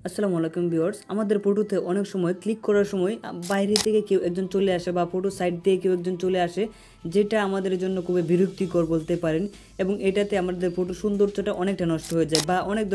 আসসালামু আলাইকুম ভিউয়ার্স, আমাদের ফটোতে অনেক সময় ক্লিক করার সময় বাইরে থেকে কেউ একজন চলে আসে বা ফটো সাইড দিয়ে কেউ একজন চলে আসে, যেটা আমাদের জন্য খুবই বিরক্তিকর বলতে পারেন। এবং এটাতে আমাদের ফটো সৌন্দর্যটা অনেকটা নষ্ট হয়ে যায় বা অনেক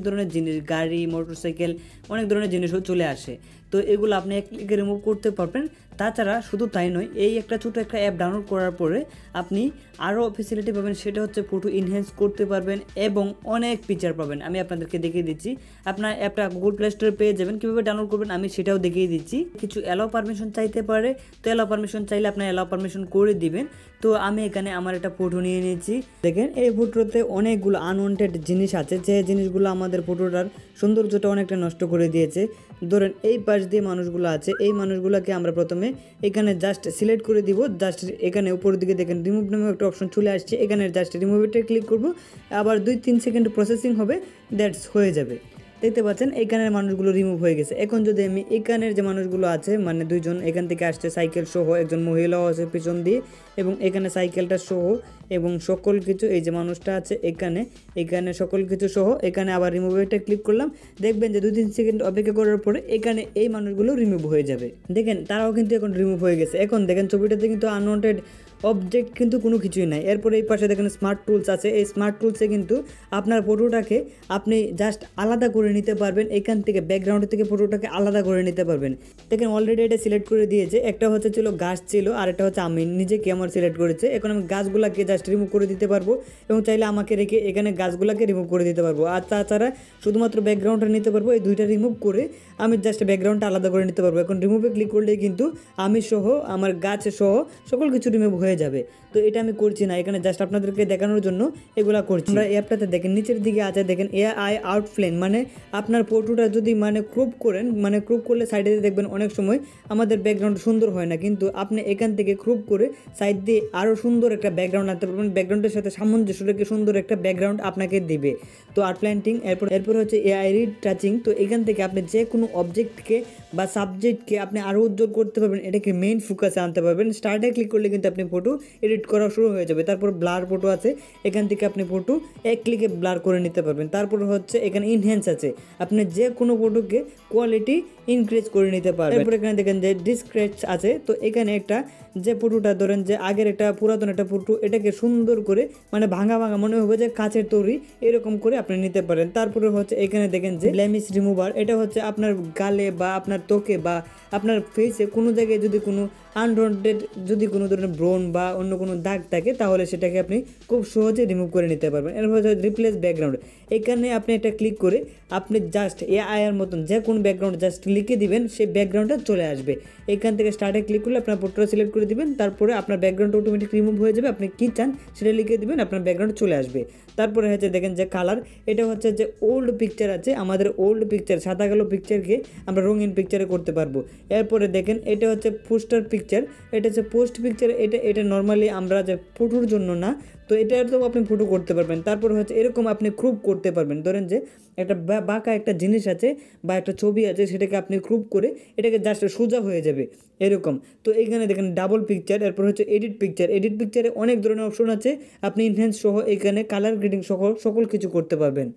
ধরনের জিনিস, গাড়ি, মোটরসাইকেল, অনেক ধরনের জিনিসও চলে আসে। তো এগুলো আপনি এক ক্লিকে রিমুভ করতে পারবেন। তাছাড়া শুধু তাই নয়, এই একটা ছোটো একটা অ্যাপ ডাউনলোড করার পরে আপনি আরও ফেসিলিটি পাবেন, সেটা হচ্ছে ফটো ইনহ্যান্স করতে পারবেন এবং অনেক ফিচার পাবেন। আমি আপনাদেরকে দেখিয়ে দিচ্ছি। আপনার অ্যাপটা গুগল প্লে স্টোরে পেয়ে যাবেন, কীভাবে ডাউনলোড করবেন আমি সেটাও দেখিয়ে দিচ্ছি। কিছু অ্যালাউ পারমিশন চাইতে পারে, তো অ্যালাউ পারমিশন চাইলে আপনার অ্যালাউ পারমিশন করে দিবেন। তো আমি এখানে আমার একটা ফটো নিয়ে নিয়েছি। দেখেন এই ফটোতে অনেকগুলো আনওয়ান্টেড জিনিস আছে, যে জিনিসগুলো আমাদের ফটোটার সৌন্দর্যটা অনেকটা নষ্ট করে দিয়েছে। ধরেন এই পাশ দিয়ে মানুষগুলো আছে, এই মানুষগুলোকে আমরা প্রথমে এখানে জাস্ট সিলেক্ট করে দিব। জাস্ট এখানে উপরের দিকে দেখেন রিমুভ নামে একটা অপশন চলে আসছে, এখানে জাস্ট রিমুভ এটা ক্লিক করব, আবার 2-3 সেকেন্ড প্রসেসিং হবে, দ্যাটস হয়ে যাবে। দেখতে পাচ্ছেন এখানের মানুষগুলো রিমুভ হয়ে গেছে। এখন যদি আমি এখানের যে মানুষগুলো আছে, মানে দুইজন এখান থেকে আসছে সাইকেল সহ, একজন মহিলাও আছে পিছন দিয়ে, এবং এখানে সাইকেলটা সহ এবং সকল কিছু, এই যে মানুষটা আছে এখানে সকল কিছু সহ, এখানে আবার রিমুভ এটা ক্লিক করলাম। দেখবেন যে 2-3 সেকেন্ড অপেক্ষা করার পরে এখানে এই মানুষগুলো রিমুভ হয়ে যাবে। দেখেন তারাও কিন্তু এখন রিমুভ হয়ে গেছে। এখন দেখেন ছবিটাতে কিন্তু আনওয়ান্টেড অবজেক্ট কিন্তু কোনো কিছুই নাই। এরপরে এই পাশে দেখেন স্মার্ট টুলস আছে, এই স্মার্ট টুলসে কিন্তু আপনার ফটোটাকে আপনি জাস্ট আলাদা করে নিতে পারবেন। এখান থেকে ব্যাকগ্রাউন্ড থেকে ফটোটাকে আলাদা করে নিতে পারবেন। দেখেন অলরেডি এটা সিলেক্ট করে দিয়েছে। একটা হচ্ছে ছিল গাছ ছিল, আর একটা হচ্ছে আমি নিজেকে আমার সিলেক্ট করেছে। এখন আমি গাছগুলাকে জাস্ট রিমুভ করে দিতে পারবো এবং চাইলে আমাকে রেখে এখানে গাছগুলাকে রিমুভ করে দিতে পারবো। আর তাছাড়া শুধুমাত্র ব্যাকগ্রাউন্ডটা নিতে পারবো। এই দুইটা রিমুভ করে আমি জাস্ট ব্যাকগ্রাউন্ডটা আলাদা করে নিতে পারবো। এখন রিমুভে ক্লিক করলেই কিন্তু আমি সহ আমার গাছ সহ সকল কিছু রিমুভ হয়ে যাবে। তো এটা আমি করছি না, এখানে জাস্ট আপনাদেরকে দেখানোর জন্য এগুলা করছি। আমরা এই অ্যাপটাতে দেখেন নিচের দিকে আছে, দেখেন এআই আউটলাইন, মানে আপনার ফটোটা যদি ক্রপ করেন, ক্রপ করলে সাইডে দেখবেন অনেক সময় আমাদের ব্যাকগ্রাউন্ড সুন্দর হয় না, কিন্তু আপনি এখান থেকে ক্রপ করে সাইড দিয়ে আরও সুন্দর একটা ব্যাকগ্রাউন্ড আনতে পারবেন। ব্যাকগ্রাউন্ডের সাথে সামঞ্জস্য রেখে সুন্দর একটা ব্যাকগ্রাউন্ড আপনাকে দিবে। তো আউটলাইনিং, এরপর হচ্ছে এআই টাচিং। তো এখান থেকে আপনি যে কোনো অবজেক্টকে বা সাবজেক্টকে আপনি আরও উজ্জ্বল করতে পারবেন, এটাকে মেইন ফোকাসে আনতে পারবেন। স্টার্টে ক্লিক করলে কিন্তু আপনি ফটো এডিট করা শুরু হয়ে যাবে। তারপর ব্লার ফটো আছে, এখান থেকে আপনি ফটো এক ক্লিকে ব্লার করে নিতে পারবেন। তারপর হচ্ছে এখানে ইনহ্যান্স আছে, আপনি যে কোনো ফটোকে কোয়ালিটি ইনক্রিজ করে নিতে পারবেন। এরপর এখানে দেখেন যে ডিসক্রেচ আছে, তো এখানে একটা যে ফটোটা ধরেন যে আগের একটা পুরাতন একটা ফটো, এটাকে সুন্দর করে ভাঙা ভাঙা মনে হবে যে কাচের তৈরি, এরকম করে আপনি নিতে পারেন। তারপরে হচ্ছে এখানে দেখেন যে ব্লেমিশ রিমুভার, এটা হচ্ছে আপনার গালে বা আপনার ত্বকে বা আপনার ফেসে কোনো জায়গায় যদি কোনো আনওয়ান্টেড যদি কোনো ধরনের ব্রণ বা অন্য কোনো দাগ থাকে, তাহলে সেটাকে আপনি খুব সহজে রিমুভ করে নিতে পারবেন। এরপর হচ্ছে রিপ্লেস ব্যাকগ্রাউন্ড, এখানে আপনি এটা ক্লিক করে আপনি জাস্ট এআই এর মতন যে কোনো ব্যাকগ্রাউন্ড জাস্ট লিখে দিবেন, সেই ব্যাকগ্রাউন্ডটা চলে আসবে। এখান থেকে স্টার্টে ক্লিক করলে আপনার ফটোটা সিলেক্ট করে দিবেন, তারপরে আপনার ব্যাকগ্রাউন্ড অটোমেটিক রিমুভ হয়ে যাবে। আপনি কী চান সেটা লিখে দিবেন, আপনার ব্যাকগ্রাউন্ড চলে আসবে। তারপরে হচ্ছে দেখেন যে কালার, এটা হচ্ছে যে ওল্ড পিকচার আছে, আমাদের ওল্ড পিকচার সাদা কালো পিকচারকে আমরা রঙিন পিকচারে করতে পারবো। এরপরে দেখেন এটা হচ্ছে পোস্টার পিকচার, এটা হচ্ছে পোস্ট পিকচার। এটা নর্মালি আমরা যে ফটোর জন্য না, তো এটা তো আপনি ফটো করতে পারবেন। তারপর হচ্ছে এরকম আপনি ক্রপ করতে পারবেন। ধরেন যে একটা বাঁকা একটা জিনিস আছে বা একটা ছবি আছে, সেটাকে আপনি ক্রপ করে এটাকে জাস্ট সোজা হয়ে যাবে এরকম। তো এখানে দেখেন ডাবল পিকচার, এরপর হচ্ছে এডিট পিকচার। এডিট পিকচারে অনেক ধরনের অপশন আছে, আপনি ইনহ্যান্স সহ এখানে কালার গ্রেডিং সহ সকল কিছু করতে পারবেন।